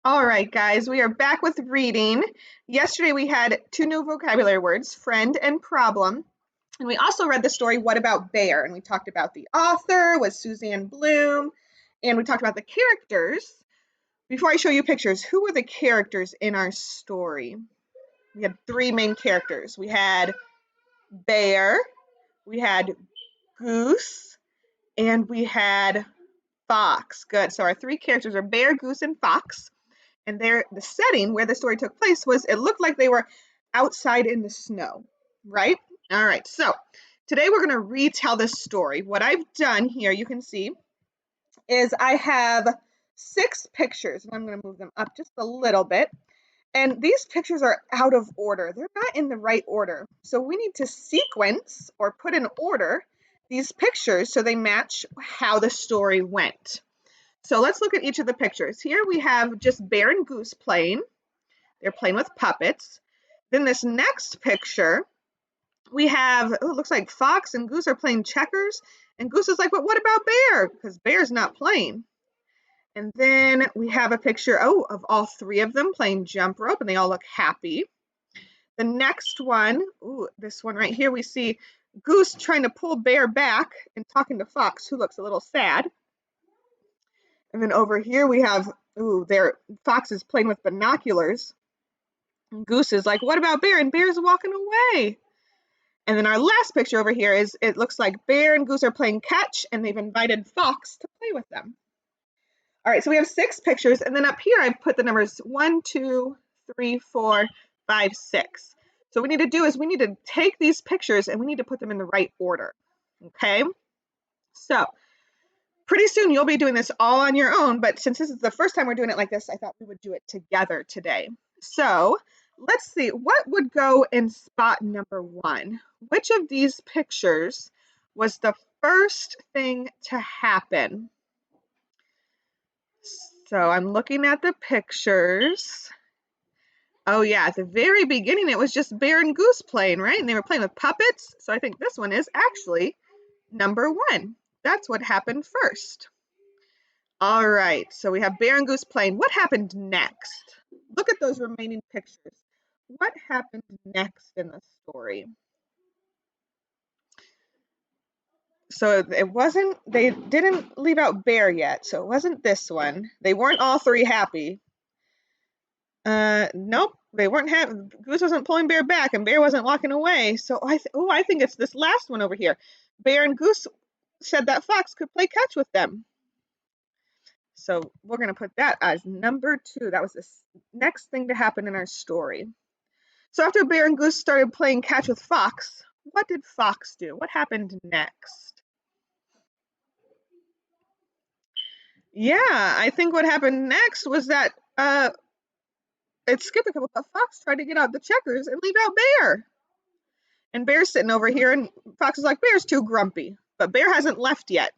All right, guys, we are back with reading. Yesterday we had two new vocabulary words, friend and problem. And we also read the story, What About Bear? And we talked about the author was Suzanne Bloom. And we talked about the characters. Before I show you pictures, who were the characters in our story? We had three main characters. We had Bear, we had Goose, and we had Fox. Good. So our three characters are Bear, Goose, and Fox. And the setting where the story took place was, it looked like they were outside in the snow, right? All right, so today we're going to retell this story. What I've done here, you can see, is I have 6 pictures, and I'm going to move them up just a little bit. And these pictures are out of order. They're not in the right order. So we need to sequence or put in order these pictures so they match how the story went. So let's look at each of the pictures. Here we have just Bear and Goose playing. They're playing with puppets. Then this next picture, we have, it looks like Fox and Goose are playing checkers. And Goose is like, but what about Bear? Because Bear's not playing. And then we have a picture, of all 3 of them playing jump rope, and they all look happy. The next one, this one right here, we see Goose trying to pull Bear back and talking to Fox, who looks a little sad. And then over here we have, Fox is playing with binoculars. And Goose is like, what about Bear? And Bear's walking away. And then our last picture over here is, it looks like Bear and Goose are playing catch, and they've invited Fox to play with them. All right, so we have 6 pictures, and then up here I've put the numbers 1, 2, 3, 4, 5, 6. So what we need to do is we need to take these pictures and we need to put them in the right order, okay? So pretty soon you'll be doing this all on your own, but since this is the first time we're doing it like this, I thought we would do it together today. So let's see, what would go in spot number 1? Which of these pictures was the first thing to happen? So I'm looking at the pictures. Oh yeah, at the very beginning it was just Bear and Goose playing, right? And they were playing with puppets. So I think this one is actually number 1. That's what happened first. All right, so we have Bear and Goose playing. What happened next? Look at those remaining pictures. What happened next in the story? So it wasn't, they didn't leave out Bear yet, so it wasn't this one. They weren't all 3 happy. Nope, they weren't happy. Goose wasn't pulling Bear back, and Bear wasn't walking away. So I think it's this last one over here. Bear and Goose said that Fox could play catch with them. So we're going to put that as number 2. That was the next thing to happen in our story. So after Bear and Goose started playing catch with Fox, what did Fox do? What happened next? Yeah, I think what happened next was that it skipped a couple, but Fox tried to get out the checkers and leave out Bear. And Bear's sitting over here, and Fox is like, Bear's too grumpy. But Bear hasn't left yet.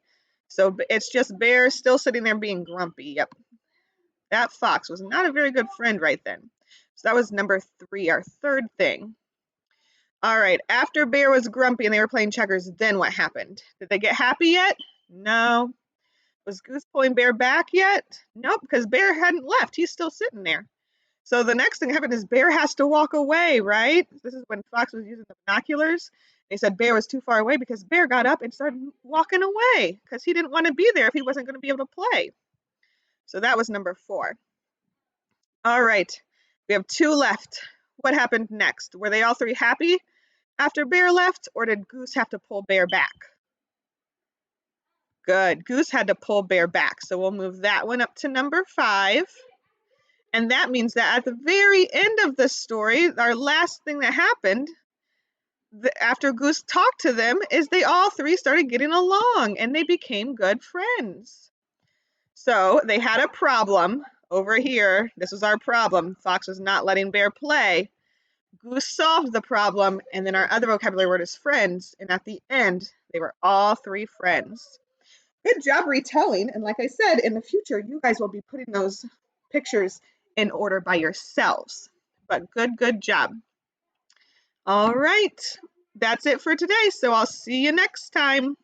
So it's just Bear still sitting there being grumpy. Yep. That Fox was not a very good friend right then. So that was number 3, our third thing. All right, after Bear was grumpy and they were playing checkers, then what happened? Did they get happy yet? No. Was Goose pulling Bear back yet? Nope, because Bear hadn't left. He's still sitting there. So the next thing happened is Bear has to walk away, right? This is when Fox was using the binoculars. They said Bear was too far away because Bear got up and started walking away because he didn't want to be there if he wasn't going to be able to play. So that was number 4. All right, we have 2 left. What happened next? Were they all 3 happy after Bear left, or did Goose have to pull Bear back? Good, Goose had to pull Bear back. So we'll move that one up to number 5. And that means that at the very end of the story, our last thing that happened after Goose talked to them is they all 3 started getting along and they became good friends. So they had a problem over here. This was our problem. Fox was not letting Bear play. Goose solved the problem, and then our other vocabulary word is friends. And at the end, they were all 3 friends. Good job retelling. And like I said, in the future, you guys will be putting those pictures in order by yourselves. But good job. All right, that's it for today. So I'll see you next time.